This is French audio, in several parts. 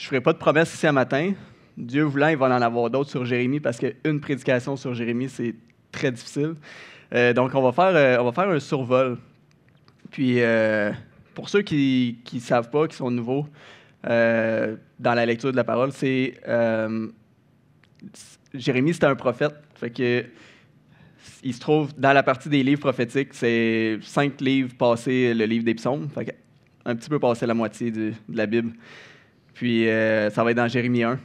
ne ferai pas de promesses ici un matin. Dieu voulant, il va en avoir d'autres sur Jérémie parce qu'une prédication sur Jérémie, c'est très difficile. Donc, on va faire un survol. Puis, pour ceux qui ne savent pas, qui sont nouveaux dans la lecture de la parole, Jérémie, c'était un prophète. Fait que, il se trouve dans la partie des livres prophétiques, c'est 5 livres passés le livre des psaumes. Fait que, un petit peu passé la moitié de la Bible. Puis, ça va être dans Jérémie 1.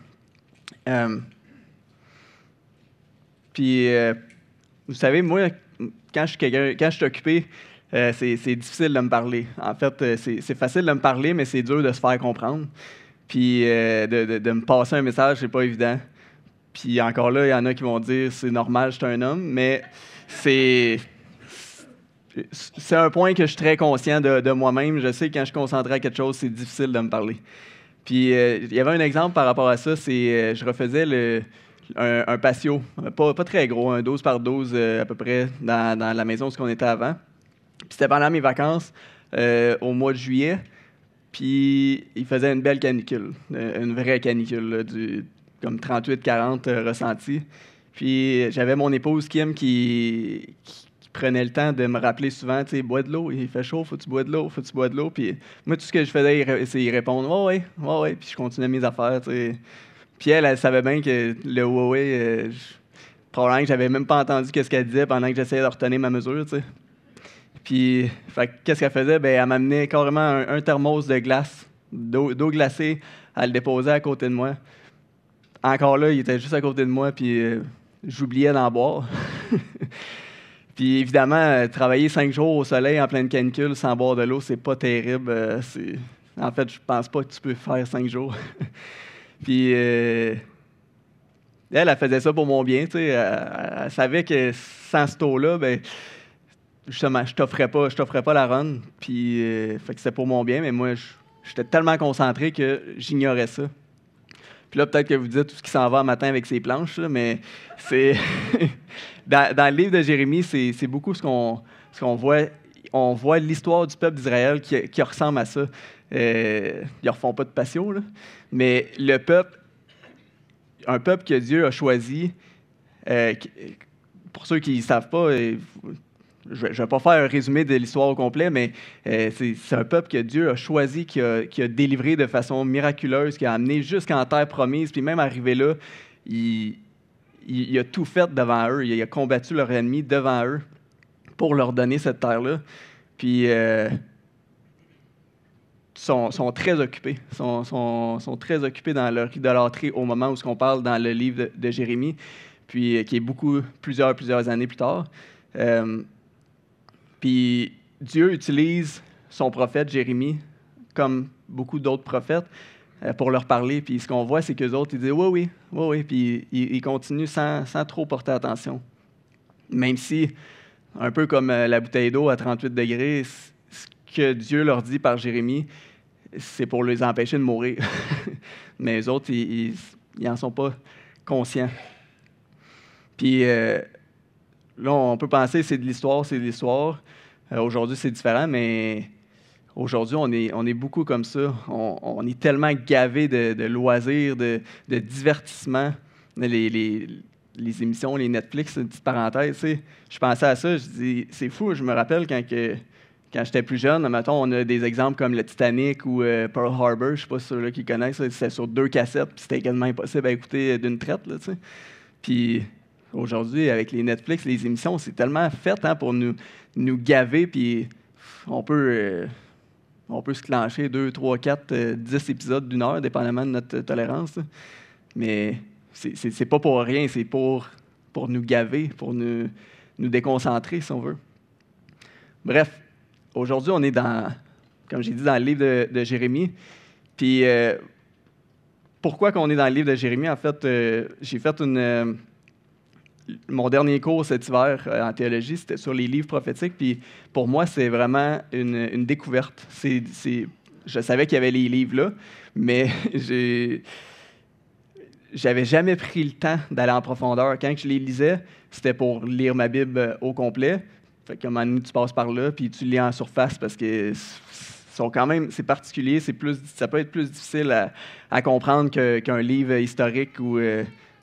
Vous savez, moi, quand je suis occupé, c'est difficile de me parler. En fait, c'est facile de me parler, mais c'est dur de se faire comprendre. Puis de me passer un message, c'est pas évident. Puis encore là, il y en a qui vont dire c'est normal, je suis un homme, mais c'est un point que je suis très conscient de moi-même. Je sais que quand je suis concentré à quelque chose, c'est difficile de me parler. Puis il y avait un exemple par rapport à ça, c'est je refaisais un patio, pas très gros, un 12 par 12 à peu près, dans la maison où on était avant. Puis c'était pendant mes vacances, au mois de juillet, puis il faisait une belle canicule, une vraie canicule, là, comme 38-40 ressenti. Puis j'avais mon épouse Kim qui prenait le temps de me rappeler souvent, tu sais, bois de l'eau, il fait chaud, faut que tu bois de l'eau, faut que tu bois de l'eau. Puis moi, tout ce que je faisais, c'est y répondre, ouais, puis je continuais mes affaires, tu sais. Puis elle savait bien que le ouais, probablement que j'avais même pas entendu ce qu'elle disait pendant que j'essayais de retenir ma mesure, tu sais. Puis, qu'est-ce qu'elle faisait? Ben, elle m'amenait carrément un thermos de glace, d'eau glacée, elle le déposait à côté de moi. Encore là, il était juste à côté de moi, puis j'oubliais d'en boire. Puis évidemment, travailler 5 jours au soleil en pleine canicule sans boire de l'eau, c'est pas terrible. En fait, je pense pas que tu peux faire 5 jours. Puis elle faisait ça pour mon bien, tu sais. Elle savait que sans cette eau-là, ben justement, je t'offrais pas la run. Puis fait que c'était pour mon bien, mais moi, j'étais tellement concentré que j'ignorais ça. Puis là, peut-être que vous dites tout ce qui s'en va un matin avec ses planches, là, mais c'est dans le livre de Jérémie, c'est beaucoup ce qu'on voit. On voit l'histoire du peuple d'Israël qui ressemble à ça. Ils ne refont pas de patio, là. Mais le peuple, un peuple que Dieu a choisi, pour ceux qui ne savent pas, je ne vais pas faire un résumé de l'histoire au complet, mais c'est un peuple que Dieu a choisi, qui a délivré de façon miraculeuse, qui a amené jusqu'en terre promise, puis même arrivé là, il a tout fait devant eux, il a combattu leur ennemi devant eux pour leur donner cette terre-là. Puis sont très occupés, sont très occupés dans leur idolâtrie au moment où on parle dans le livre de Jérémie, puis qui est plusieurs années plus tard. Puis Dieu utilise son prophète Jérémie, comme beaucoup d'autres prophètes, pour leur parler. Puis ce qu'on voit, c'est qu'eux autres, ils disent oui. Puis ils continuent sans trop porter attention. Même si, un peu comme la bouteille d'eau à 38 degrés, ce que Dieu leur dit par Jérémie, c'est pour les empêcher de mourir. Mais eux autres, ils n'en sont pas conscients. Puis là, on peut penser c'est de l'histoire. Aujourd'hui, c'est différent, mais aujourd'hui, on est beaucoup comme ça. On est tellement gavés de loisirs, de divertissements. Les émissions, les Netflix, une petite parenthèse, tu sais. Je pensais à ça, je dis, c'est fou, je me rappelle quand j'étais plus jeune, mettons, on a des exemples comme le Titanic ou Pearl Harbor, je ne sais pas si ceux-là qui connaissent, c'était sur 2 cassettes, puis c'était quasiment impossible à écouter d'une traite, là, tu sais. Puis aujourd'hui, avec les Netflix, les émissions, c'est tellement fait pour nous gaver, puis on peut se clencher 2, 3, 4, 10 épisodes d'1 heure, dépendamment de notre tolérance, là. Mais c'est pas pour rien, c'est pour nous gaver, pour nous déconcentrer, si on veut. Bref, aujourd'hui, on est comme j'ai dit, dans le livre de Jérémie. Puis, pourquoi qu'on est dans le livre de Jérémie? En fait, j'ai fait mon dernier cours cet hiver en théologie, c'était sur les livres prophétiques. Puis, pour moi, c'est vraiment une découverte. Je savais qu'il y avait les livres là, mais j'avais jamais pris le temps d'aller en profondeur. Quand je les lisais, c'était pour lire ma Bible au complet. Fait qu'à un moment donné, tu passes par là, puis tu lis en surface parce que quand même, c'est particulier, ça peut être plus difficile à comprendre qu'un livre historique ou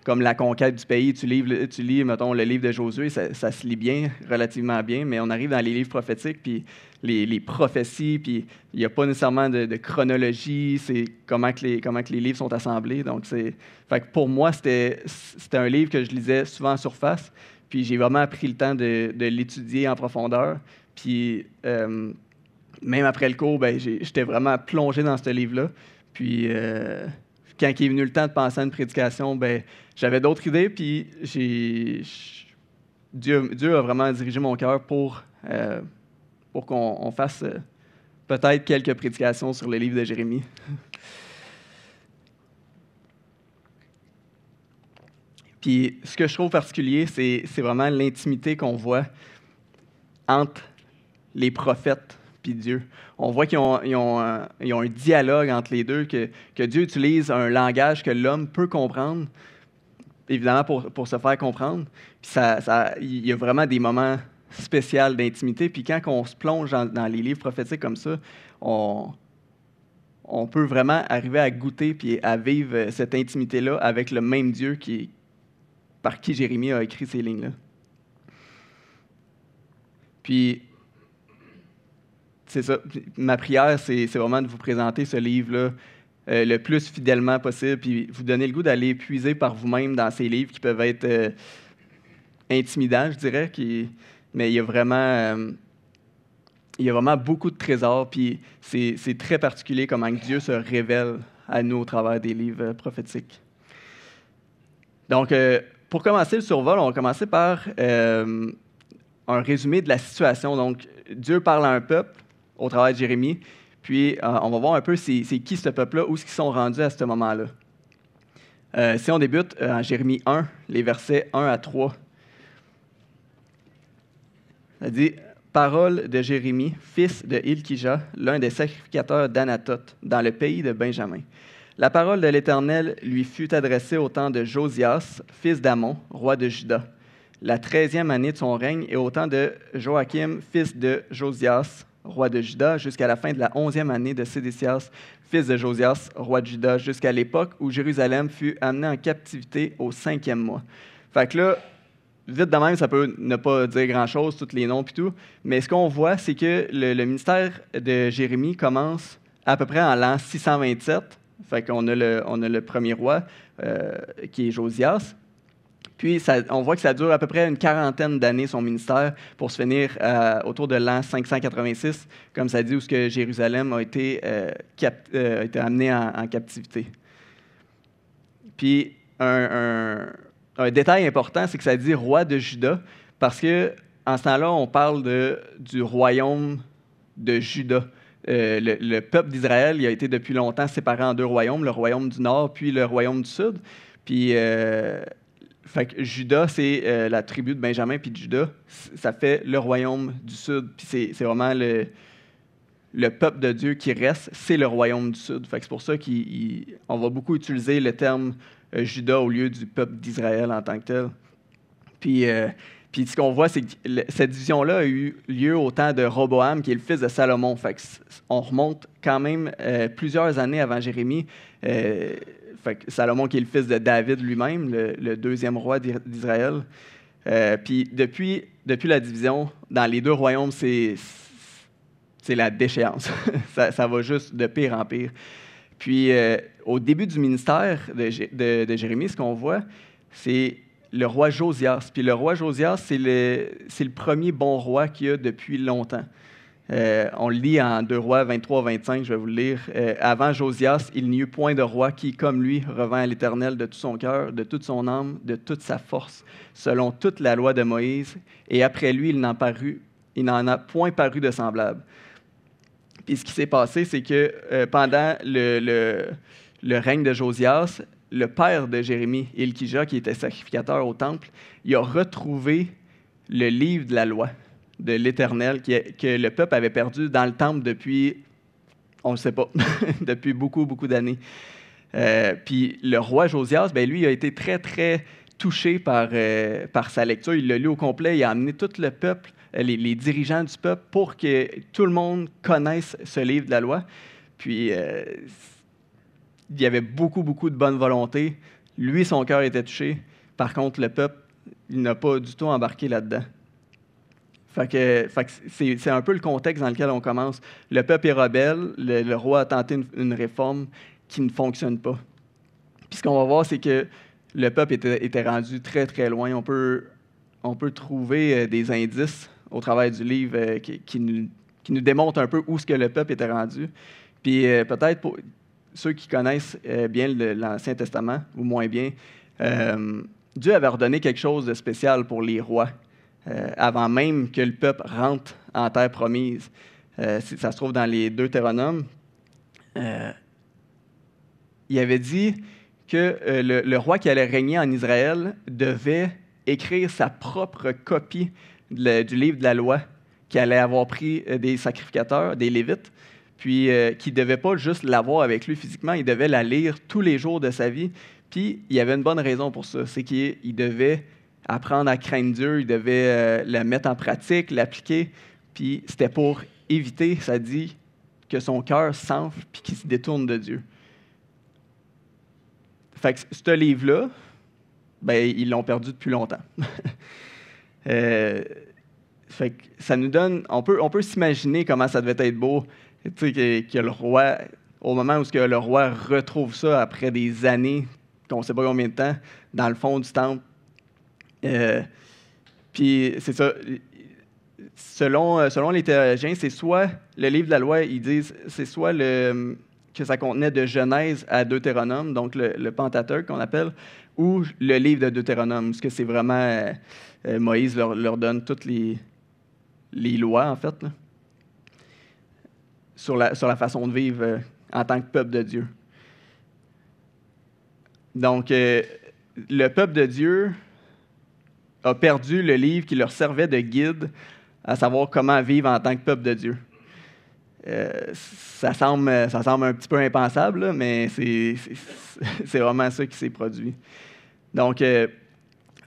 comme La conquête du pays. Tu lis, mettons, le livre de Josué, ça se lit bien, relativement bien, mais on arrive dans les livres prophétiques, puis les prophéties, puis il n'y a pas nécessairement de chronologie, c'est comment que les livres sont assemblés. Donc, fait que pour moi, c'était un livre que je lisais souvent en surface, puis j'ai vraiment pris le temps de l'étudier en profondeur. Puis, même après le cours, ben, j'étais vraiment plongé dans ce livre-là. Puis, quand il est venu le temps de penser à une prédication, ben, j'avais d'autres idées, puis Dieu a vraiment dirigé mon cœur pour qu'on fasse peut-être quelques prédications sur le livre de Jérémie. Puis, ce que je trouve particulier, c'est vraiment l'intimité qu'on voit entre les prophètes puis Dieu. On voit qu'ils ont un dialogue entre les deux, que Dieu utilise un langage que l'homme peut comprendre, évidemment pour se faire comprendre. Puis il y a vraiment des moments spéciaux d'intimité. Puis quand on se plonge dans les livres prophétiques comme ça, on peut vraiment arriver à goûter puis à vivre cette intimité-là avec le même Dieu par qui Jérémie a écrit ces lignes-là. Puis, c'est ça. Ma prière, c'est vraiment de vous présenter ce livre-là le plus fidèlement possible, puis vous donner le goût d'aller puiser par vous-même dans ces livres qui peuvent être intimidants, je dirais. Mais il y a vraiment beaucoup de trésors, puis c'est très particulier comment Dieu se révèle à nous au travers des livres prophétiques. Donc, pour commencer le survol, on va commencer par un résumé de la situation. Donc, Dieu parle à un peuple au travers de Jérémie, puis on va voir un peu c'est qui ce peuple-là, où est-ce qu'ils sont rendus à ce moment-là. Si on débute en Jérémie 1, les versets 1 à 3, ça dit « Parole de Jérémie, fils de Hilkija, l'un des sacrificateurs d'Anatoth, dans le pays de Benjamin. La parole de l'Éternel lui fut adressée au temps de Josias, fils d'Amon, roi de Juda, la 13e année de son règne, et au temps de Joachim, fils de Josias, roi de Juda, jusqu'à la fin de la 11e année de Sédécias, fils de Josias, roi de Juda, jusqu'à l'époque où Jérusalem fut amenée en captivité au 5e mois. » Fait que là, vite de même, ça peut ne pas dire grand-chose, tous les noms et tout, mais ce qu'on voit, c'est que le ministère de Jérémie commence à peu près en l'an 627. Fait qu'on a le premier roi, qui est Josias. Puis, on voit que ça dure à peu près une quarantaine d'années, son ministère, pour se finir autour de l'an 586, comme ça dit, où que Jérusalem a été amené en captivité. Puis, un détail important, c'est que ça dit « roi de Juda », parce qu'en ce temps-là, on parle du royaume de Juda. Le peuple d'Israël, il a été depuis longtemps séparé en deux royaumes, le royaume du Nord puis le royaume du Sud. Puis, fait que Juda, c'est la tribu de Benjamin, puis Juda, ça fait le royaume du Sud. Puis c'est vraiment le peuple de Dieu qui reste, c'est le royaume du Sud. Fait que c'est pour ça qu'on va beaucoup utiliser le terme Juda au lieu du peuple d'Israël en tant que tel. Puis ce qu'on voit, c'est que cette division-là a eu lieu au temps de Roboam, qui est le fils de Salomon. Fait que on remonte quand même plusieurs années avant Jérémie. Fait que Salomon, qui est le fils de David lui-même, le deuxième roi d'Israël. Puis depuis la division, dans les deux royaumes, c'est la déchéance. ça va juste de pire en pire. Puis au début du ministère de Jérémie, ce qu'on voit, c'est le roi Josias. Puis le roi Josias, c'est le premier bon roi qu'il y a depuis longtemps. On le lit en 2 Rois 23-25, je vais vous le lire. Avant Josias, il n'y eut point de roi qui, comme lui, revint à l'Éternel de tout son cœur, de toute son âme, de toute sa force, selon toute la loi de Moïse. Et après lui, il n'en a point paru de semblable. Puis ce qui s'est passé, c'est que pendant le règne de Josias, le père de Jérémie, Hilkija, qui était sacrificateur au temple, il a retrouvé le livre de la loi de l'Éternel que le peuple avait perdu dans le temple depuis, on ne sait pas, depuis beaucoup, beaucoup d'années. Puis le roi Josias, ben lui, il a été très, très, touché par sa lecture. Il l'a lu au complet, il a amené tout le peuple, les dirigeants du peuple, pour que tout le monde connaisse ce livre de la loi. Puis, il y avait beaucoup, beaucoup de bonne volonté. Lui, son cœur était touché. Par contre, le peuple, il n'a pas du tout embarqué là-dedans. Fait que c'est un peu le contexte dans lequel on commence. Le peuple est rebelle, le roi a tenté une réforme qui ne fonctionne pas. Puis ce qu'on va voir, c'est que le peuple était rendu très, très loin. On peut trouver des indices au travers du livre qui nous démontrent un peu où ce que le peuple était rendu. Puis peut-être pour ceux qui connaissent bien l'Ancien Testament, ou moins bien, Dieu avait ordonné quelque chose de spécial pour les rois, avant même que le peuple rentre en terre promise. Ça se trouve dans les Deutéronomes. Il avait dit que le roi qui allait régner en Israël devait écrire sa propre copie du livre de la loi qui allait avoir pris des sacrificateurs, des Lévites, puis qui ne devait pas juste l'avoir avec lui physiquement, il devait la lire tous les jours de sa vie. Puis il y avait une bonne raison pour ça, c'est qu'il devait apprendre à craindre Dieu, il devait la mettre en pratique, l'appliquer, puis c'était pour éviter, ça dit, que son cœur s'enfle puis qu'il se détourne de Dieu. Fait que ce livre-là, ben, ils l'ont perdu depuis longtemps. Fait que ça nous donne, on peut s'imaginer comment ça devait être beau, tu sais, que le roi, au moment où le roi retrouve ça après des années, qu'on ne sait pas combien de temps, dans le fond du temple. Puis c'est ça. Selon les théologiens, c'est soit le livre de la loi, ils disent, c'est soit que ça contenait de Genèse à Deutéronome, donc le Pentateuque qu'on appelle, ou le livre de Deutéronome, parce que c'est vraiment Moïse leur donne toutes les lois, en fait, là, sur la façon de vivre en tant que peuple de Dieu. Donc, le peuple de Dieu a perdu le livre qui leur servait de guide à savoir comment vivre en tant que peuple de Dieu. Ça semble un petit peu impensable, là, mais c'est vraiment ça qui s'est produit. Donc,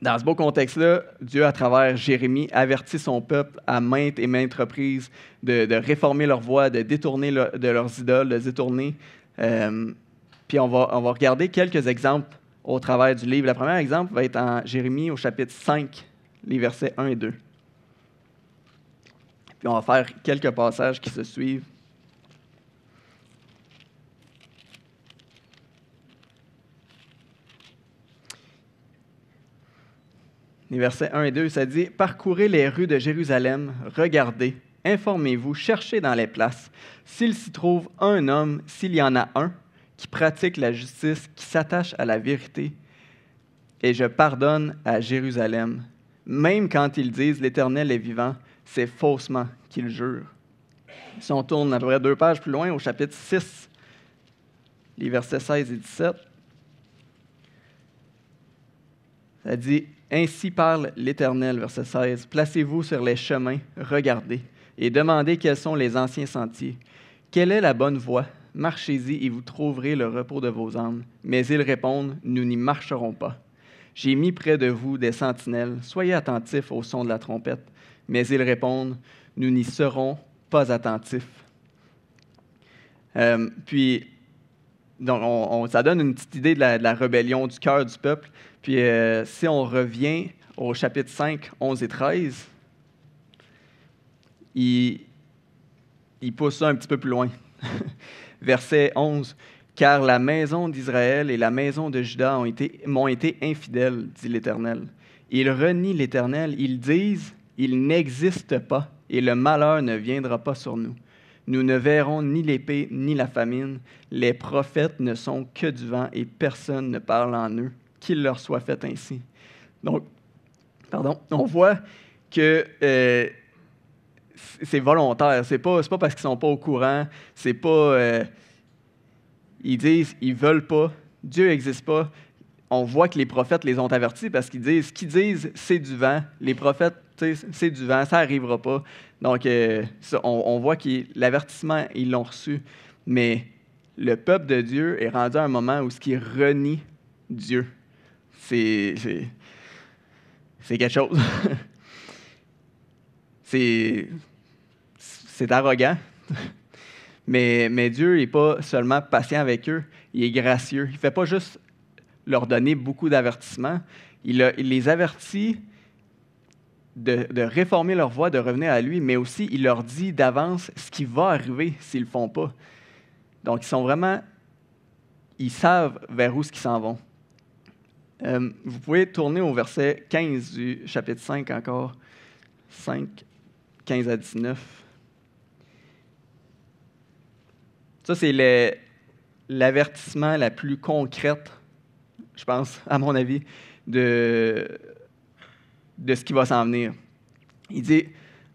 dans ce beau contexte-là, Dieu, à travers Jérémie, avertit son peuple à maintes et maintes reprises de réformer leur voie, de détourner de leurs idoles, de se détourner. Puis on va regarder quelques exemples au travers du livre. Le premier exemple va être en Jérémie au chapitre 5, les versets 1 et 2. Puis on va faire quelques passages qui se suivent. Les versets 1 et 2, ça dit « Parcourez les rues de Jérusalem, regardez, informez-vous, cherchez dans les places, s'il s'y trouve un homme, s'il y en a un, qui pratique la justice, qui s'attache à la vérité, et je pardonne à Jérusalem. Même quand ils disent l'Éternel est vivant, c'est faussement qu'ils jurent. » Si on tourne à peu près 2 pages plus loin, au chapitre 6, les versets 16 et 17, ça dit « Ainsi parle l'Éternel, verset 16, placez-vous sur les chemins, regardez, et demandez quels sont les anciens sentiers. Quelle est la bonne voie? Marchez-y et vous trouverez le repos de vos âmes. Mais ils répondent, nous n'y marcherons pas. J'ai mis près de vous des sentinelles, soyez attentifs au son de la trompette. Mais ils répondent, nous n'y serons pas attentifs. Puis, donc ça donne une petite idée de la rébellion du cœur du peuple. Puis, si on revient au chapitre 5, 11 et 13, il pousse ça un petit peu plus loin. Verset 11, « Car la maison d'Israël et la maison de Juda m'ont été infidèles, dit l'Éternel. Ils renient l'Éternel, ils disent, il n'existe pas, et le malheur ne viendra pas sur nous. Nous ne verrons ni l'épée ni la famine. Les prophètes ne sont que du vent, et personne ne parle en eux. Qu'il leur soit fait ainsi. » Donc, on voit que c'est volontaire. C'est pas parce qu'ils sont pas au courant. C'est pas... ils disent, ils veulent pas. Dieu n'existe pas. On voit que les prophètes les ont avertis parce qu'ils disent, ce qu'ils disent, c'est du vent. Les prophètes, c'est du vent, ça n'arrivera pas. Donc, on voit que l'avertissement, ils l'ont reçu. Mais le peuple de Dieu est rendu à un moment où il renie Dieu. c'est quelque chose. c'est arrogant. Mais Dieu n'est pas seulement patient avec eux, il est gracieux. Il ne fait pas juste leur donner beaucoup d'avertissements, il les avertit de réformer leur voie, de revenir à lui, mais aussi il leur dit d'avance ce qui va arriver s'ils ne le font pas. Donc, ils savent vers où ils s'en vont. Vous pouvez tourner au verset 15 du chapitre 5 encore. 5, 15 à 19. Ça, c'est l'avertissement la plus concrète, je pense, à mon avis, de ce qui va s'en venir. Il dit,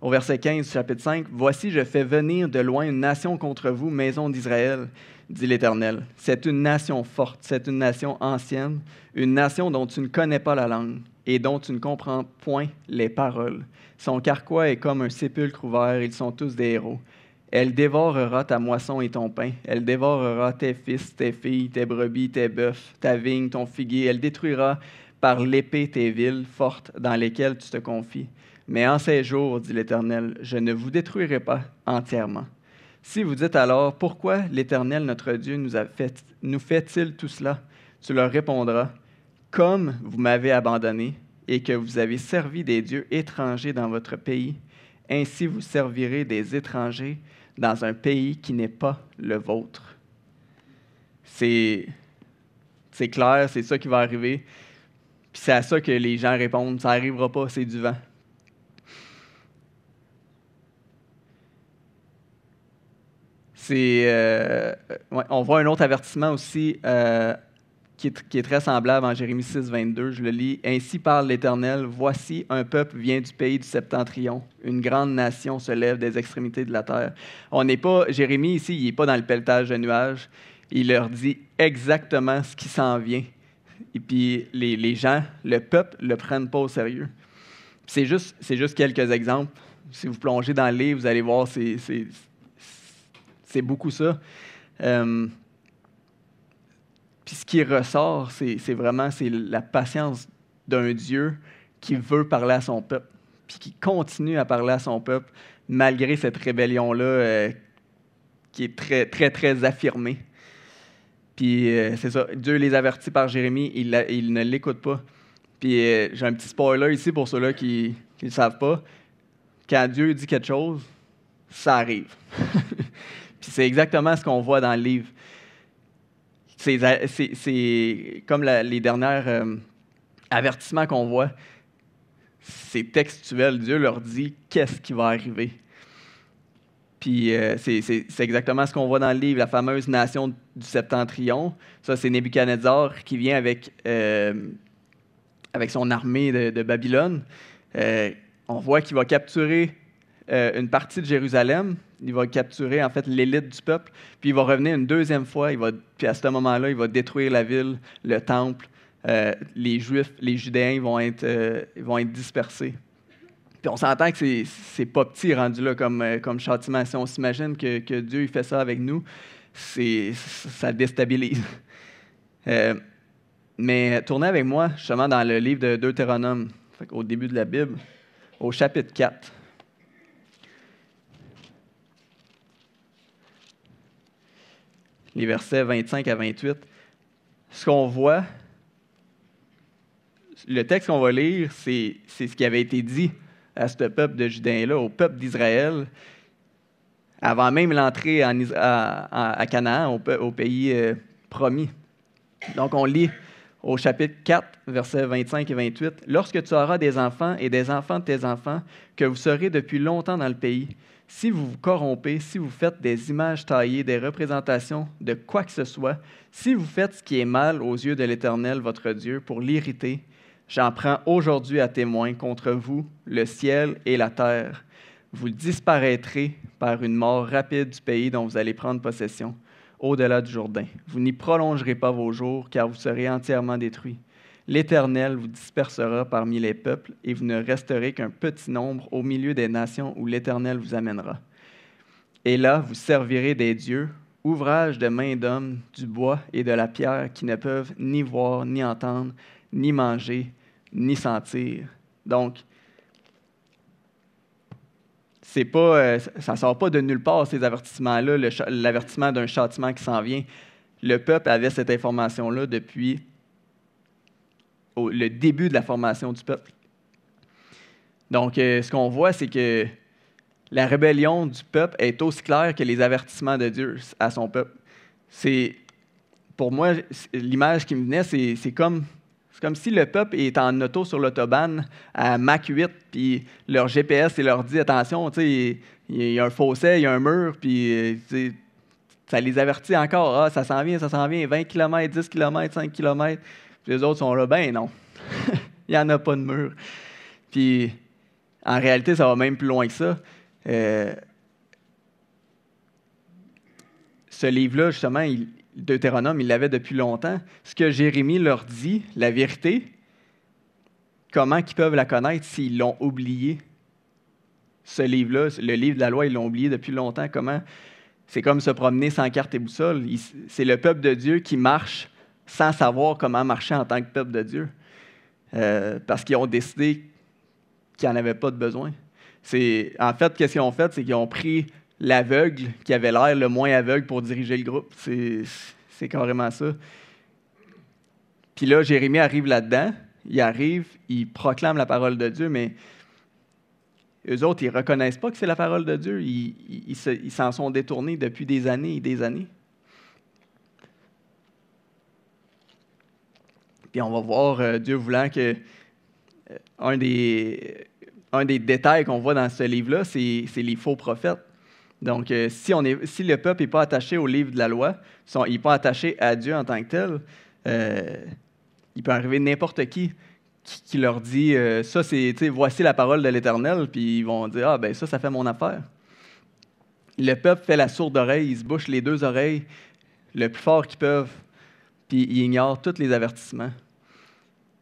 au verset 15 du chapitre 5, « Voici, je fais venir de loin une nation contre vous, maison d'Israël, dit l'Éternel. C'est une nation forte, c'est une nation ancienne, une nation dont tu ne connais pas la langue et dont tu ne comprends point les paroles. Son carquois est comme un sépulcre ouvert, ils sont tous des héros. Elle dévorera ta moisson et ton pain. Elle dévorera tes fils, tes filles, tes brebis, tes bœufs, ta vigne, ton figuier. Elle détruira par l'épée tes villes fortes dans lesquelles tu te confies. Mais en ces jours, dit l'Éternel, je ne vous détruirai pas entièrement. Si vous dites alors, pourquoi l'Éternel, notre Dieu, nous fait-il tout cela? Tu leur répondras, comme vous m'avez abandonné et que vous avez servi des dieux étrangers dans votre pays, ainsi vous servirez des étrangers dans un pays qui n'est pas le vôtre. C'est clair, c'est ça qui va arriver. Puis c'est à ça que les gens répondent, ça n'arrivera pas, c'est du vent. On voit un autre avertissement aussi qui est très semblable en Jérémie 6, 22. Je le lis. « Ainsi parle l'Éternel, voici un peuple vient du pays du septentrion. Une grande nation se lève des extrémités de la terre. » Jérémie ici, il n'est pas dans le pelletage de nuages. Il leur dit exactement ce qui s'en vient. Et puis les gens, le peuple, ne le prennent pas au sérieux. C'est juste quelques exemples. Si vous plongez dans le livre, vous allez voir, c'est beaucoup ça. Puis ce qui ressort, c'est la patience d'un Dieu qui veut parler à son peuple, puis qui continue à parler à son peuple malgré cette rébellion-là qui est très, très, très affirmée. Puis c'est ça, Dieu les avertit par Jérémie, ils ne l'écoutent pas. Puis j'ai un petit spoiler ici pour ceux-là qui ne le savent pas. Quand Dieu dit quelque chose, ça arrive. Puis c'est exactement ce qu'on voit dans le livre. C'est comme les derniers avertissements qu'on voit, c'est textuel. Dieu leur dit qu'est-ce qui va arriver. Puis c'est exactement ce qu'on voit dans le livre, la fameuse nation du septentrion. Ça, c'est Nebuchadnezzar qui vient avec son armée de Babylone. On voit qu'il va capturer une partie de Jérusalem. Il va capturer, en fait, l'élite du peuple. Puis il va revenir une deuxième fois. Puis à ce moment-là, il va détruire la ville, le temple. Les Juifs, les Judéens vont être dispersés. Puis on s'entend que c'est pas petit rendu là comme châtiment. Si on s'imagine que Dieu il fait ça avec nous, ça déstabilise. Mais tournez avec moi justement dans le livre de Deutéronome, au début de la Bible, au chapitre 4. Les versets 25 à 28. Ce qu'on voit, le texte qu'on va lire, c'est ce qui avait été dit à ce peuple de Judéens-là, au peuple d'Israël, avant même l'entrée à Canaan, au pays promis. Donc, on lit au chapitre 4, versets 25 et 28. « Lorsque tu auras des enfants et des enfants de tes enfants, que vous serez depuis longtemps dans le pays, si vous vous corrompez, si vous faites des images taillées, des représentations de quoi que ce soit, si vous faites ce qui est mal aux yeux de l'Éternel, votre Dieu, pour l'irriter, j'en prends aujourd'hui à témoin contre vous le ciel et la terre. Vous disparaîtrez par une mort rapide du pays dont vous allez prendre possession, au-delà du Jourdain. Vous n'y prolongerez pas vos jours, car vous serez entièrement détruits. L'Éternel vous dispersera parmi les peuples, et vous ne resterez qu'un petit nombre au milieu des nations où l'Éternel vous amènera. Et là, vous servirez des dieux, ouvrage de main d'homme, du bois et de la pierre, qui ne peuvent ni voir, ni entendre, ni manger, ni sentir. » Donc, c'est pas, ça ne sort pas de nulle part, ces avertissements-là, l'avertissement d'un châtiment qui s'en vient. Le peuple avait cette information-là depuis le début de la formation du peuple. Donc, ce qu'on voit, c'est que la rébellion du peuple est aussi claire que les avertissements de Dieu à son peuple. Pour moi, l'image qui me venait, c'est comme si le peuple est en auto sur l'autobahn à Mach 8, puis leur GPS leur dit « Attention, il y a un fossé, il y a un mur, puis ça les avertit encore. Ah, ça s'en vient, 20 km, 10 km, 5 km. » Puis les autres sont là « Ben non, il n'y en a pas de mur. » Puis en réalité, ça va même plus loin que ça. Ce livre-là, justement, Deutéronome, il l'avait depuis longtemps. Ce que Jérémie leur dit, la vérité, comment ils peuvent la connaître s'ils l'ont oublié? Ce livre-là, le livre de la loi, ils l'ont oublié depuis longtemps. Comment? C'est comme se promener sans carte et boussole. C'est le peuple de Dieu qui marche sans savoir comment marcher en tant que peuple de Dieu. Parce qu'ils ont décidé qu'ils n'en avaient pas de besoin. En fait, qu'est-ce qu'ils ont fait? C'est qu'ils ont pris l'aveugle qui avait l'air le moins aveugle pour diriger le groupe. C'est carrément ça. Puis là, Jérémie arrive là-dedans. Il proclame la parole de Dieu, mais eux autres, ils ne reconnaissent pas que c'est la parole de Dieu. Ils s'en sont détournés depuis des années et des années. Puis on va voir, Dieu voulant, que un des détails qu'on voit dans ce livre-là, c'est les faux prophètes. Donc, si le peuple n'est pas attaché au livre de la loi, il n'est pas attaché à Dieu en tant que tel, il peut arriver n'importe qui leur dit ça, voici la parole de l'Éternel, puis ils vont dire ah ben ça fait mon affaire. Le peuple fait la sourde oreille, ils se bouchent les deux oreilles le plus fort qu'ils peuvent, puis ils ignorent tous les avertissements.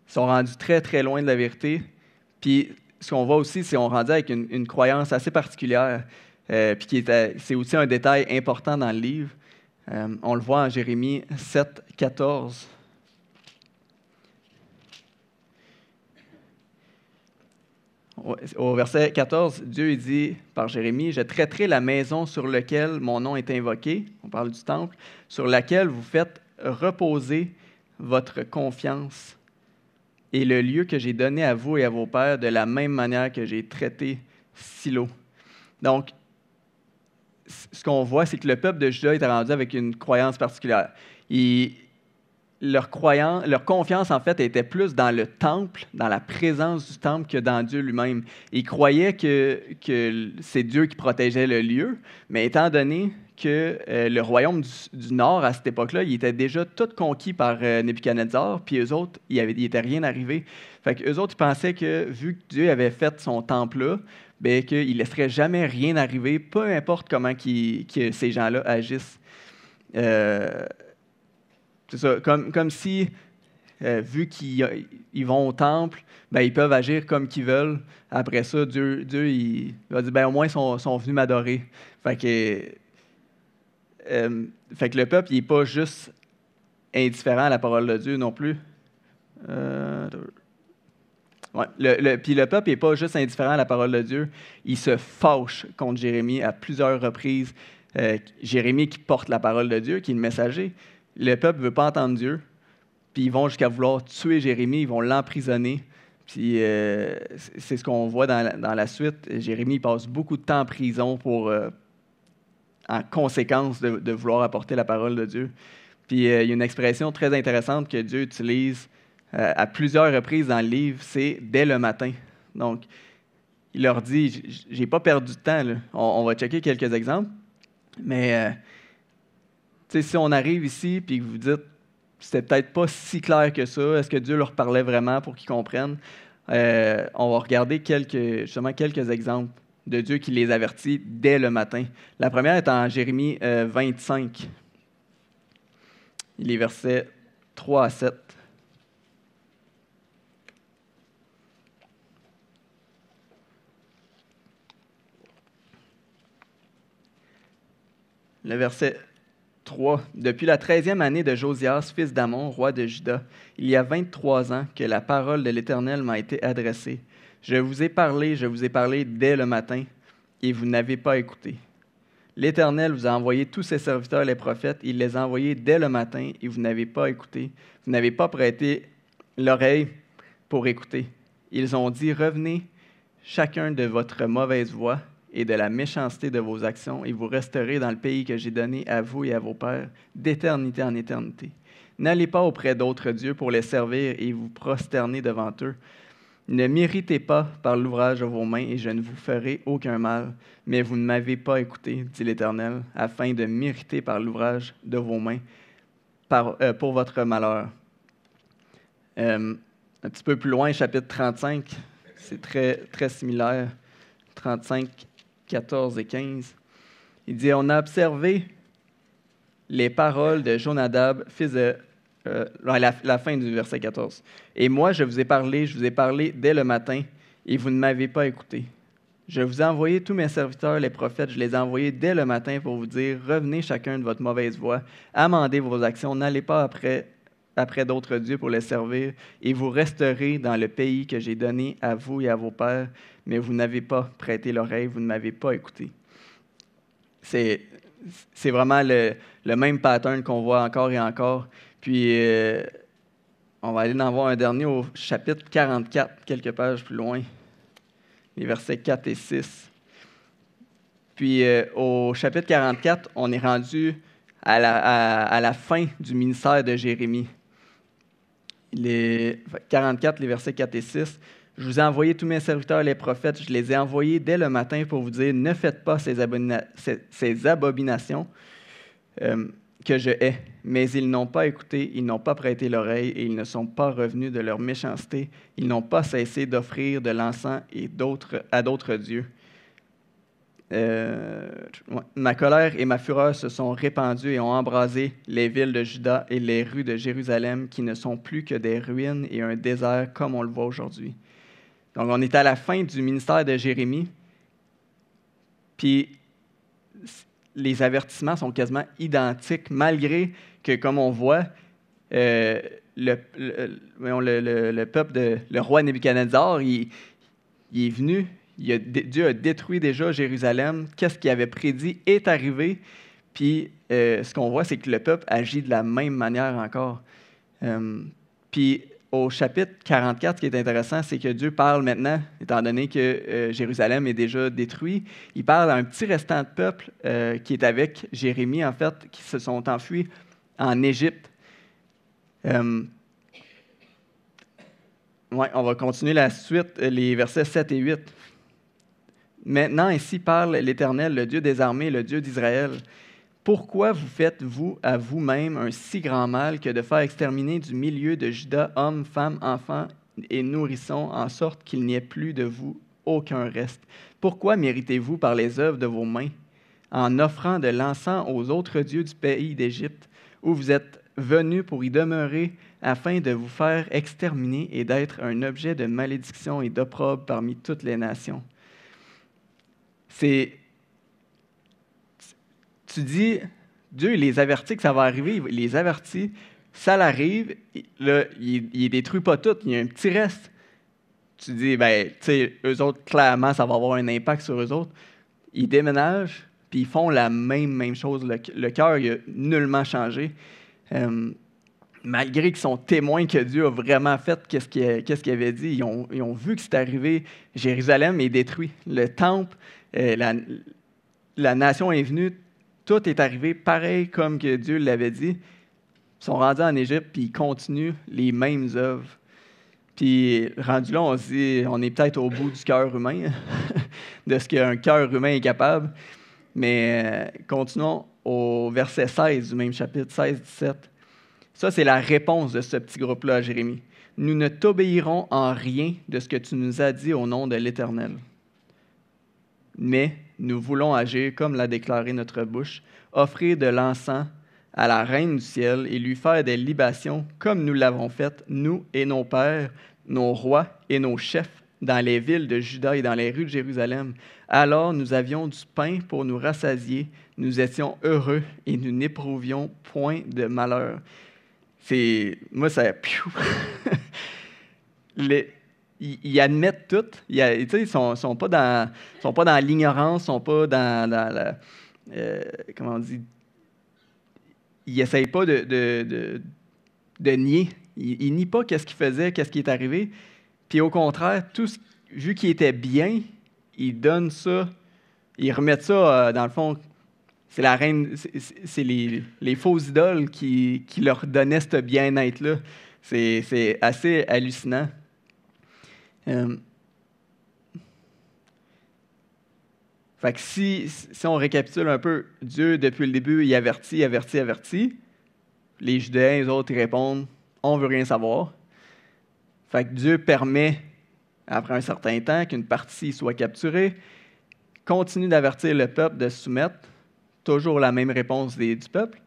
Ils sont rendus très très loin de la vérité. Puis ce qu'on voit aussi, c'est qu'on est rendu avec une croyance assez particulière, puis c'est aussi un détail important dans le livre. On le voit en Jérémie 7, 14. Au verset 14, Dieu dit par Jérémie, « Je traiterai la maison sur laquelle mon nom est invoqué, » on parle du temple, « sur laquelle vous faites reposer votre confiance, et le lieu que j'ai donné à vous et à vos pères de la même manière que j'ai traité Silo. » Donc, ce qu'on voit, c'est que le peuple de Juda est rendu avec une croyance particulière. Leur confiance, en fait, était plus dans le temple, dans la présence du temple, que dans Dieu lui-même. Ils croyaient que c'est Dieu qui protégeait le lieu, mais étant donné que le royaume du Nord, à cette époque-là, il était déjà tout conquis par Nebuchadnezzar, puis eux autres, il n'était rien arrivé. Fait qu'eux autres, ils pensaient que, vu que Dieu avait fait son temple-là, bien, qu'il ne laisserait jamais rien arriver, peu importe comment que ces gens-là agissent. C'est ça, comme si, vu qu'ils vont au temple, ben, ils peuvent agir comme qu'ils veulent. Après ça, Dieu il va dire, ben, au moins, ils sont venus m'adorer. Fait que le peuple, il n'est pas juste indifférent à la parole de Dieu non plus. Ouais, puis le peuple n'est pas juste indifférent à la parole de Dieu, il se fâche contre Jérémie à plusieurs reprises. Jérémie qui porte la parole de Dieu, qui est le messager. Le peuple ne veut pas entendre Dieu, puis ils vont jusqu'à vouloir tuer Jérémie, ils vont l'emprisonner. Puis c'est ce qu'on voit dans la suite. Jérémie passe beaucoup de temps en prison en conséquence de vouloir apporter la parole de Dieu. Puis il y a une expression très intéressante que Dieu utilise à plusieurs reprises dans le livre, c'est « dès le matin ». Donc, il leur dit, j'ai pas perdu de temps, là. On va checker quelques exemples, mais si on arrive ici et que vous dites, c'était peut-être pas si clair que ça, est-ce que Dieu leur parlait vraiment pour qu'ils comprennent? On va regarder quelques exemples de Dieu qui les avertit dès le matin. La première est en Jérémie 25, les versets 3 à 7. Le verset 3. Depuis la 13e année de Josias, fils d'Amon, roi de Juda, il y a 23 ans que la parole de l'Éternel m'a été adressée. Je vous ai parlé dès le matin, et vous n'avez pas écouté. L'Éternel vous a envoyé tous ses serviteurs, les prophètes. Il les a envoyés dès le matin, et vous n'avez pas écouté. Vous n'avez pas prêté l'oreille pour écouter. Ils ont dit, revenez chacun de votre mauvaise voie et de la méchanceté de vos actions, et vous resterez dans le pays que j'ai donné à vous et à vos pères, d'éternité en éternité. N'allez pas auprès d'autres dieux pour les servir et vous prosterner devant eux. Ne m'irritez pas par l'ouvrage de vos mains, et je ne vous ferai aucun mal. Mais vous ne m'avez pas écouté, dit l'Éternel, afin de m'irriter par l'ouvrage de vos mains pour votre malheur. Un petit peu plus loin, chapitre 35, c'est très, très similaire. 35, 14 et 15. Il dit, on a observé les paroles de Jonadab, fils de... la fin du verset 14. Et moi, je vous ai parlé dès le matin, et vous ne m'avez pas écouté. Je vous ai envoyé tous mes serviteurs, les prophètes, je les ai envoyés dès le matin pour vous dire, revenez chacun de votre mauvaise voie, amendez vos actions, n'allez pas après d'autres dieux pour les servir, et vous resterez dans le pays que j'ai donné à vous et à vos pères, mais vous n'avez pas prêté l'oreille, vous ne m'avez pas écouté. C'est vraiment le même pattern qu'on voit encore et encore. Puis, on va aller en voir un dernier au chapitre 44, quelques pages plus loin, les versets 4 et 6. Puis, au chapitre 44, on est rendu à la fin du ministère de Jérémie. Les 44, les versets 4 et 6. Je vous ai envoyé tous mes serviteurs, les prophètes, je les ai envoyés dès le matin pour vous dire, ne faites pas ces abominations que je hais. Mais ils n'ont pas écouté, ils n'ont pas prêté l'oreille et ils ne sont pas revenus de leur méchanceté. Ils n'ont pas cessé d'offrir de l'encens à d'autres dieux. Ma colère et ma fureur se sont répandues et ont embrasé les villes de Juda et les rues de Jérusalem qui ne sont plus que des ruines et un désert comme on le voit aujourd'hui. Donc, on est à la fin du ministère de Jérémie, puis les avertissements sont quasiment identiques, malgré que, comme on voit, le peuple, le roi Nebuchadnezzar, il est venu, Dieu a détruit déjà Jérusalem, qu'est-ce qu'il avait prédit est arrivé, puis ce qu'on voit, c'est que le peuple agit de la même manière encore. Puis, au chapitre 44, ce qui est intéressant, c'est que Dieu parle maintenant, étant donné que Jérusalem est déjà détruit, il parle à un petit restant de peuple qui est avec Jérémie, en fait, qui se sont enfuis en Égypte. On va continuer la suite, les versets 7 et 8. Maintenant, ici parle l'Éternel, le Dieu des armées, le Dieu d'Israël. Pourquoi vous faites-vous à vous-même un si grand mal que de faire exterminer du milieu de Juda hommes, femmes, enfants et nourrissons, en sorte qu'il n'y ait plus de vous aucun reste? Pourquoi méritez-vous par les œuvres de vos mains, en offrant de l'encens aux autres dieux du pays d'Égypte, où vous êtes venus pour y demeurer, afin de vous faire exterminer et d'être un objet de malédiction et d'opprobre parmi toutes les nations? Tu dis, Dieu il les avertit que ça va arriver, il les avertit, ça l'arrive, là, il ne détruit pas tout, il y a un petit reste. Tu dis, eux autres, clairement, ça va avoir un impact sur eux autres. Ils déménagent, puis ils font la même chose. Le cœur, il a nullement changé. Malgré qu'ils sont témoins que Dieu a vraiment fait qu'est-ce qu'il avait dit, ils ont vu que c'est arrivé. Jérusalem est détruit. Le temple, la nation est venue, tout est arrivé pareil comme que Dieu l'avait dit. Ils sont rendus en Égypte, puis ils continuent les mêmes œuvres. Puis, rendu là, on se dit, on est peut-être au bout du cœur humain, de ce qu'un cœur humain est capable. Mais continuons au verset 16 du même chapitre, 16-17. Ça, c'est la réponse de ce petit groupe-là à Jérémie. « Nous ne t'obéirons en rien de ce que tu nous as dit au nom de l'Éternel. Mais nous voulons agir comme l'a déclaré notre bouche, offrir de l'encens à la Reine du ciel et lui faire des libations comme nous l'avons fait, nous et nos pères, nos rois et nos chefs, dans les villes de Juda et dans les rues de Jérusalem. Alors nous avions du pain pour nous rassasier, nous étions heureux et nous n'éprouvions point de malheur. Moi, ça... Ils admettent tout. Ils sont pas dans l'ignorance, ils sont pas dans la... comment on dit? Ils n'essayent pas de nier. Ils nient pas qu'est-ce qu'ils faisaient, qu'est-ce qui est arrivé. Puis au contraire, vu qu'il était bien, ils donnent ça, ils remettent ça, dans le fond, c'est la reine, c'est les faux idoles qui leur donnaient ce bien-être-là. C'est assez hallucinant. Fait que si on récapitule un peu, Dieu, depuis le début, il avertit. Les Judéens, les autres, ils répondent « On ne veut rien savoir ». Fait que Dieu permet, après un certain temps, qu'une partie soit capturée, continue d'avertir le peuple de se soumettre, toujours la même réponse du peuple.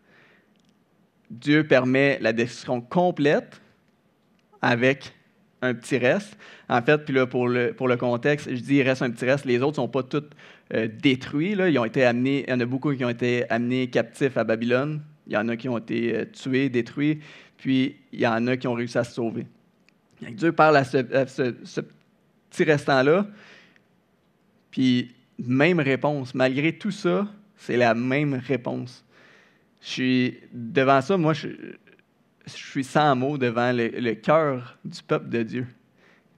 Dieu permet la destruction complète avec un petit reste. En fait, puis là, pour le contexte, je dis il reste un petit reste. Les autres ne sont pas tous détruits. Là. Ils ont été amenés, il y en a beaucoup qui ont été amenés captifs à Babylone. Il y en a qui ont été tués, détruits. Puis, il y en a qui ont réussi à se sauver. Donc, Dieu parle à ce petit restant-là. Puis, même réponse. Malgré tout ça, c'est la même réponse. Devant ça, moi, je suis sans mots devant le cœur du peuple de Dieu,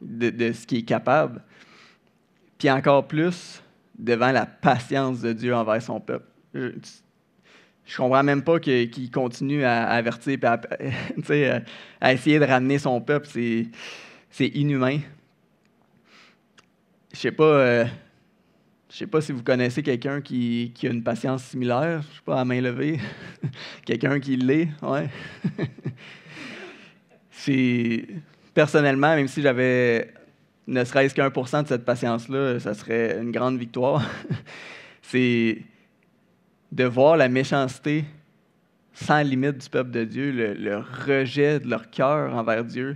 de ce qui est capable. Puis encore plus, devant la patience de Dieu envers son peuple. Je comprends même pas qu'il continue à avertir et à essayer de ramener son peuple. C'est inhumain. Je sais pas si vous connaissez quelqu'un qui a une patience similaire. Je sais pas, à main levée. Quelqu'un qui l'est, ouais. Personnellement, même si j'avais ne serait-ce qu'1% de cette patience-là, ça serait une grande victoire. C'est de voir la méchanceté sans limite du peuple de Dieu, le rejet de leur cœur envers Dieu.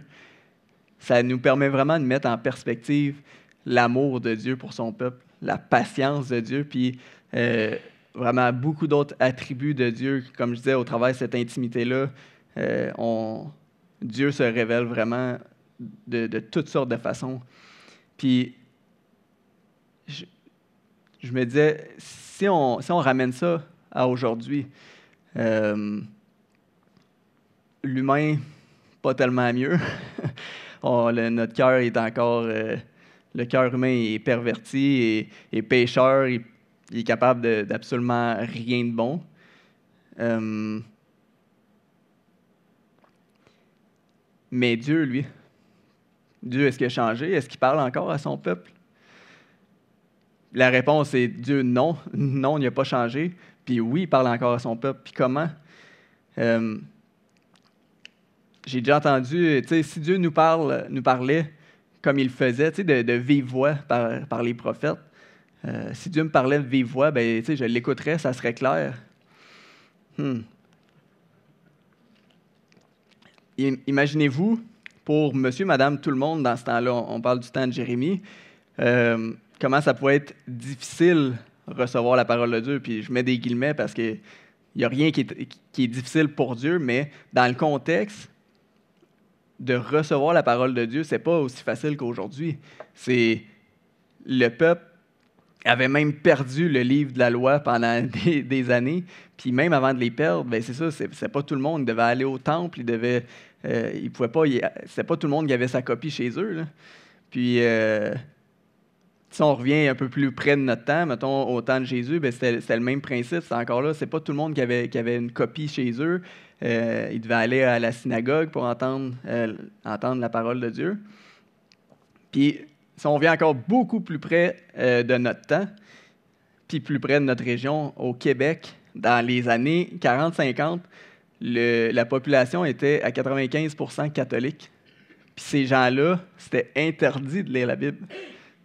Ça nous permet vraiment de mettre en perspective l'amour de Dieu pour son peuple, la patience de Dieu, puis vraiment beaucoup d'autres attributs de Dieu. Comme je disais, au travers de cette intimité-là, Dieu se révèle vraiment de toutes sortes de façons. Puis, je me disais, si on ramène ça à aujourd'hui, l'humain, pas tellement mieux. Notre cœur est encore... le cœur humain est perverti et pécheur. Il est capable d'absolument rien de bon. Mais Dieu, lui, est-ce qu'il a changé? Est-ce qu'il parle encore à son peuple? La réponse est Dieu, non. Non, il n'a pas changé. Puis oui, il parle encore à son peuple. Puis comment? J'ai déjà entendu, si Dieu nous parlait comme il le faisait, de vive voix par les prophètes, si Dieu me parlait de vive voix, je l'écouterais, ça serait clair. Imaginez-vous, pour monsieur, madame, tout le monde, dans ce temps-là, on parle du temps de Jérémie, comment ça pouvait être difficile recevoir la parole de Dieu. Puis je mets des guillemets parce qu'il n'y a rien qui est difficile pour Dieu, mais dans le contexte de recevoir la parole de Dieu, c'est pas aussi facile qu'aujourd'hui. Le peuple avait même perdu le livre de la loi pendant des années, puis même avant de les perdre, c'est ça, c'est pas tout le monde. Ils devaient aller au temple, ils pouvaient pas, c'était pas tout le monde qui avait sa copie chez eux, là. Puis, si on revient un peu plus près de notre temps, mettons au temps de Jésus, c'était le même principe. C'est encore là, c'est pas tout le monde qui avait une copie chez eux. Ils devaient aller à la synagogue pour entendre la parole de Dieu. Puis, si on vient encore beaucoup plus près de notre temps, puis plus près de notre région, au Québec, dans les années 40-50, la population était à 95% catholique. Puis ces gens-là, c'était interdit de lire la Bible.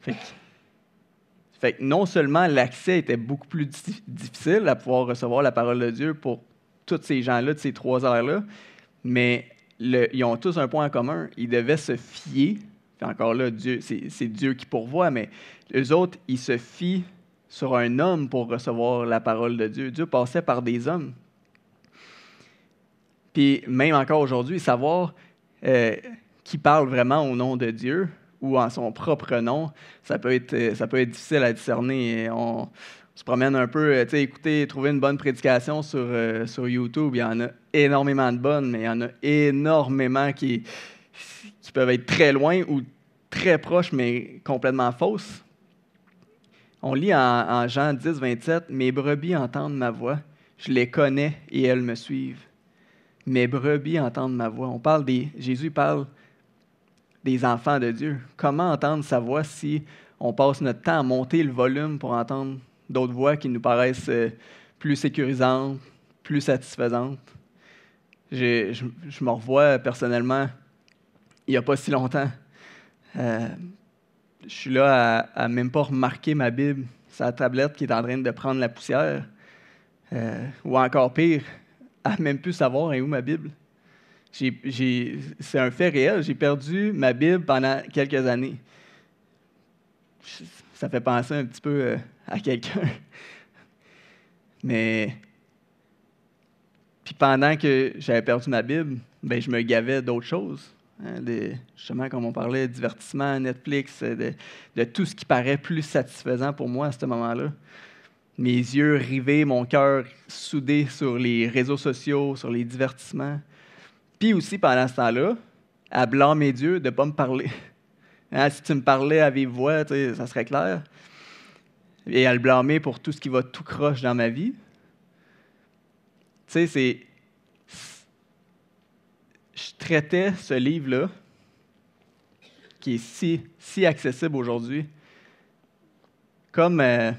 Fait que non seulement l'accès était beaucoup plus difficile à pouvoir recevoir la parole de Dieu pour tous ces gens-là de ces 3 heures-là, mais ils ont tous un point en commun. Ils devaient se fier Puis encore là, Dieu, c'est Dieu qui pourvoit, mais eux autres, ils se fient sur un homme pour recevoir la parole de Dieu. Dieu passait par des hommes. Puis même encore aujourd'hui, savoir qui parle vraiment au nom de Dieu ou en son propre nom, ça peut être difficile à discerner. On se promène un peu, écouter, trouver une bonne prédication sur YouTube. Il y en a énormément de bonnes, mais il y en a énormément qui peuvent être très loin ou très proches, mais complètement fausses. On lit en Jean 10, 27, « Mes brebis entendent ma voix, je les connais et elles me suivent. » Mes brebis entendent ma voix. Jésus parle des enfants de Dieu. Comment entendre sa voix si on passe notre temps à monter le volume pour entendre d'autres voix qui nous paraissent plus sécurisantes, plus satisfaisantes? Je me revois personnellement, il n'y a pas si longtemps. Je suis là à même pas remarquer ma Bible, sa tablette qui est en train de prendre la poussière. Ou encore pire, à même plus savoir où ma Bible. C'est un fait réel, j'ai perdu ma Bible pendant quelques années. Ça fait penser un petit peu à quelqu'un. Mais puis pendant que j'avais perdu ma Bible, ben, je me gavais d'autres choses. Justement, comme on parlait, divertissement, Netflix, de tout ce qui paraît plus satisfaisant pour moi à ce moment-là. Mes yeux rivés, mon cœur soudé sur les réseaux sociaux, sur les divertissements. Puis aussi, pendant ce temps-là, à blâmer Dieu de ne pas me parler. Hein, si tu me parlais à vive voix, ça serait clair. Et à le blâmer pour tout ce qui va tout croche dans ma vie. Tu sais, je traitais ce livre-là, qui est si accessible aujourd'hui, comme un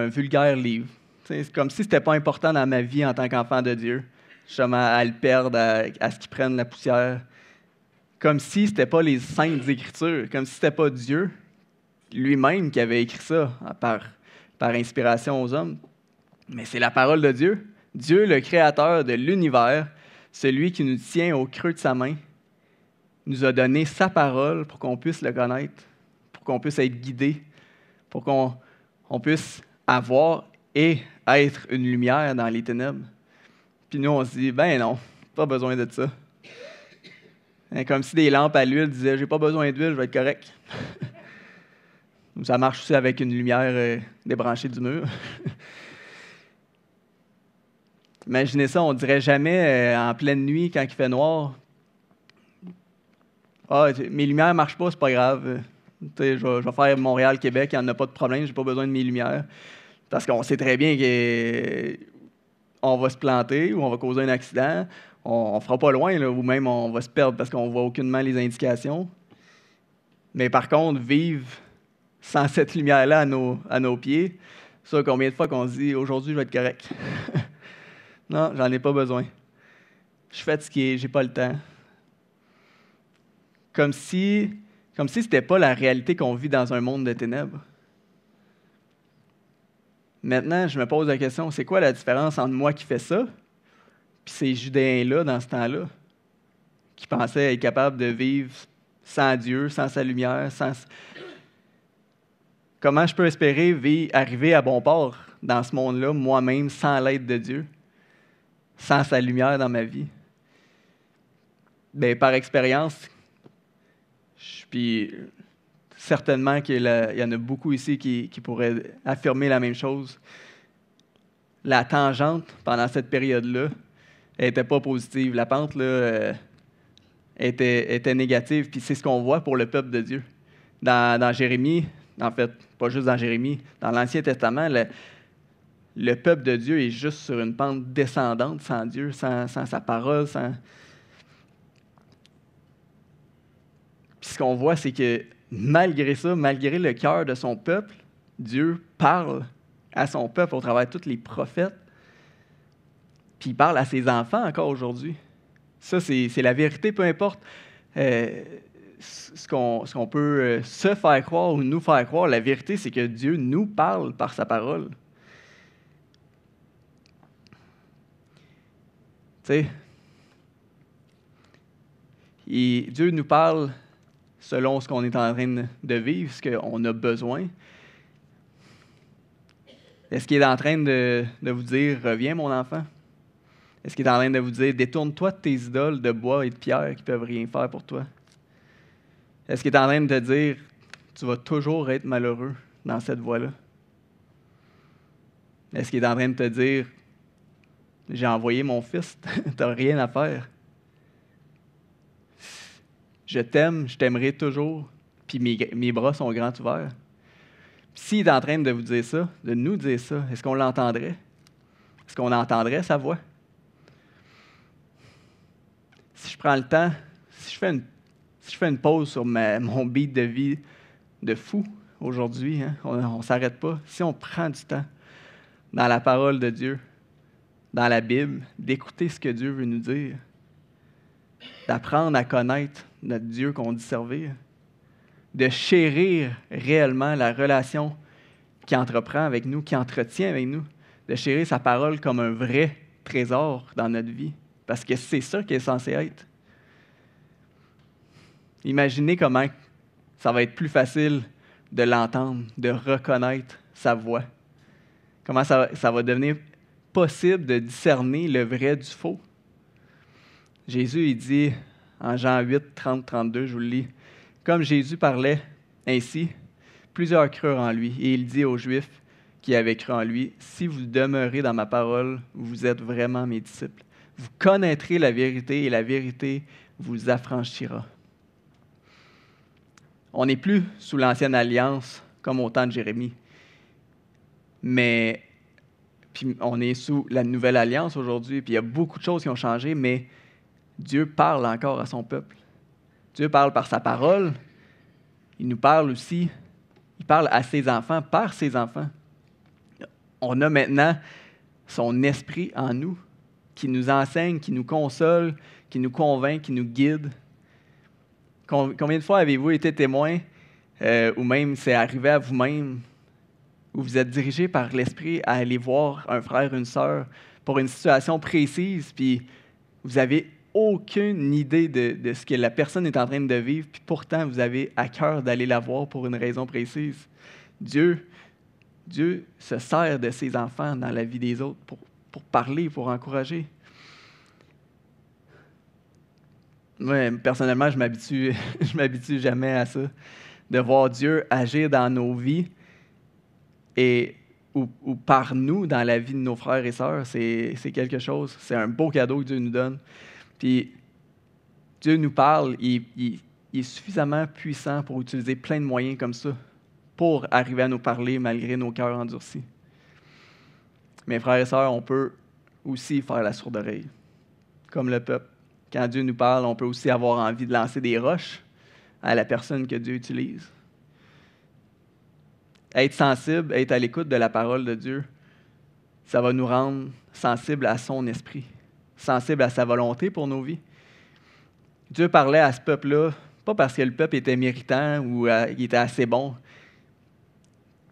vulgaire livre. C'est comme si ce n'était pas important dans ma vie en tant qu'enfant de Dieu, justement à le perdre, à ce qu'il prenne la poussière. Comme si ce n'était pas les saintes Écritures, comme si ce n'était pas Dieu lui-même qui avait écrit ça par inspiration aux hommes. Mais c'est la parole de Dieu. Dieu, le créateur de l'univers, celui qui nous tient au creux de sa main, nous a donné sa parole pour qu'on puisse le connaître, pour qu'on puisse être guidé, pour qu'on puisse avoir et être une lumière dans les ténèbres. Puis nous, on se dit, ben non, pas besoin de ça. Comme si des lampes à l'huile disaient, j'ai pas besoin d'huile, je vais être correct. Ça marche aussi avec une lumière débranchée du mur. Imaginez ça, on ne dirait jamais en pleine nuit, quand il fait noir, « Ah, mes lumières ne marchent pas, c'est pas grave. Je vais faire Montréal-Québec, il n'y en a pas de problème, je n'ai pas besoin de mes lumières. » Parce qu'on sait très bien qu'on va se planter ou on va causer un accident. On ne fera pas loin, là, ou même on va se perdre parce qu'on ne voit aucunement les indications. Mais par contre, vivre sans cette lumière-là à nos pieds, ça, combien de fois qu'on se dit « Aujourd'hui, je vais être correct. » Non, j'en ai pas besoin. Je suis fatigué, j'ai pas le temps. Comme si ce n'était pas la réalité qu'on vit dans un monde de ténèbres. Maintenant, je me pose la question, c'est quoi la différence entre moi qui fais ça puis ces Judéens-là, dans ce temps-là, qui pensaient être capables de vivre sans Dieu, sans sa lumière, Comment je peux espérer arriver à bon port dans ce monde-là, moi-même, sans l'aide de Dieu, sans sa lumière dans ma vie? Bien, par expérience, puis certainement qu'il y en a beaucoup ici qui pourraient affirmer la même chose. La tangente, pendant cette période-là, n'était pas positive. La pente là, était négative, puis c'est ce qu'on voit pour le peuple de Dieu. Dans Jérémie, en fait, pas juste dans Jérémie, dans l'Ancien Testament, le peuple de Dieu est juste sur une pente descendante sans Dieu, sans sa parole, Puis ce qu'on voit, c'est que malgré ça, malgré le cœur de son peuple, Dieu parle à son peuple au travers de tous les prophètes. Puis il parle à ses enfants encore aujourd'hui. Ça, c'est la vérité, peu importe ce qu'on peut se faire croire ou nous faire croire. La vérité, c'est que Dieu nous parle par sa parole. Tu sais, Et Dieu nous parle selon ce qu'on est en train de vivre, ce qu'on a besoin. Est-ce qu'il est en train de vous dire « Reviens, mon enfant » ? Est-ce qu'il est en train de vous dire « Détourne-toi de tes idoles de bois et de pierre qui ne peuvent rien faire pour toi » ? Est-ce qu'il est en train de te dire « Tu vas toujours être malheureux dans cette voie-là » ? Est-ce qu'il est en train de te dire « J'ai envoyé mon fils, tu n'as rien à faire. Je t'aime, je t'aimerai toujours, puis mes bras sont grands ouverts. » S'il est en train de vous dire ça, de nous dire ça, est-ce qu'on l'entendrait? Est-ce qu'on entendrait sa voix? Si je prends le temps, si je fais une pause sur mon beat de vie de fou aujourd'hui, hein, on ne s'arrête pas. Si on prend du temps dans la parole de Dieu, dans la Bible, d'écouter ce que Dieu veut nous dire, d'apprendre à connaître notre Dieu qu'on dit servir, de chérir réellement la relation qu'il entreprend avec nous, qu'il entretient avec nous, de chérir sa parole comme un vrai trésor dans notre vie, parce que c'est ça qui est censé être. Imaginez comment ça va être plus facile de l'entendre, de reconnaître sa voix. Comment ça va devenir possible de discerner le vrai du faux. Jésus, il dit en Jean 8, 30, 32, je vous le lis, « Comme Jésus parlait ainsi, plusieurs crurent en lui, et il dit aux Juifs qui avaient cru en lui, « Si vous demeurez dans ma parole, vous êtes vraiment mes disciples. Vous connaîtrez la vérité, et la vérité vous affranchira. » On n'est plus sous l'ancienne alliance, comme au temps de Jérémie, mais puis on est sous la nouvelle alliance aujourd'hui, puis il y a beaucoup de choses qui ont changé, mais Dieu parle encore à son peuple. Dieu parle par sa parole. Il nous parle aussi, il parle à ses enfants, par ses enfants. On a maintenant son esprit en nous, qui nous enseigne, qui nous console, qui nous convainc, qui nous guide. Combien de fois avez-vous été témoin, ou même c'est arrivé à vous-même, où vous êtes dirigé par l'Esprit à aller voir un frère, une sœur, pour une situation précise, puis vous n'avez aucune idée de ce que la personne est en train de vivre, puis pourtant vous avez à cœur d'aller la voir pour une raison précise. Dieu se sert de ses enfants dans la vie des autres pour parler, pour encourager. Moi, personnellement, je m'habitue jamais à ça, de voir Dieu agir dans nos vies ou par nous dans la vie de nos frères et sœurs. C'est quelque chose, c'est un beau cadeau que Dieu nous donne. Puis Dieu nous parle, il est suffisamment puissant pour utiliser plein de moyens comme ça pour arriver à nous parler malgré nos cœurs endurcis. Mes frères et sœurs, on peut aussi faire la sourde oreille, comme le peuple. Quand Dieu nous parle, on peut aussi avoir envie de lancer des roches à la personne que Dieu utilise. Être sensible, être à l'écoute de la parole de Dieu, ça va nous rendre sensibles à son esprit, sensibles à sa volonté pour nos vies. Dieu parlait à ce peuple-là, pas parce que le peuple était méritant ou il était assez bon.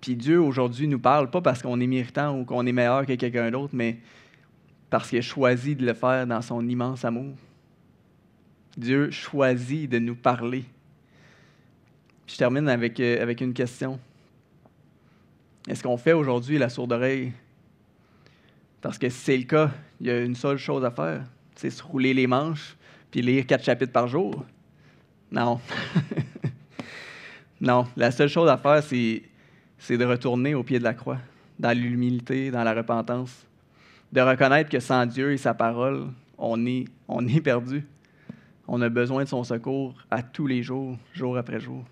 Puis Dieu, aujourd'hui, nous parle pas parce qu'on est méritant ou qu'on est meilleur que quelqu'un d'autre, mais parce qu'il a choisi de le faire dans son immense amour. Dieu choisit de nous parler. Puis je termine avec une question. Est-ce qu'on fait aujourd'hui la sourde oreille? Parce que si c'est le cas, il y a une seule chose à faire, c'est se rouler les manches puis lire 4 chapitres par jour. Non. Non, la seule chose à faire, c'est de retourner au pied de la croix, dans l'humilité, dans la repentance, de reconnaître que sans Dieu et sa parole, on est perdu. On a besoin de son secours à tous les jours, jour après jour.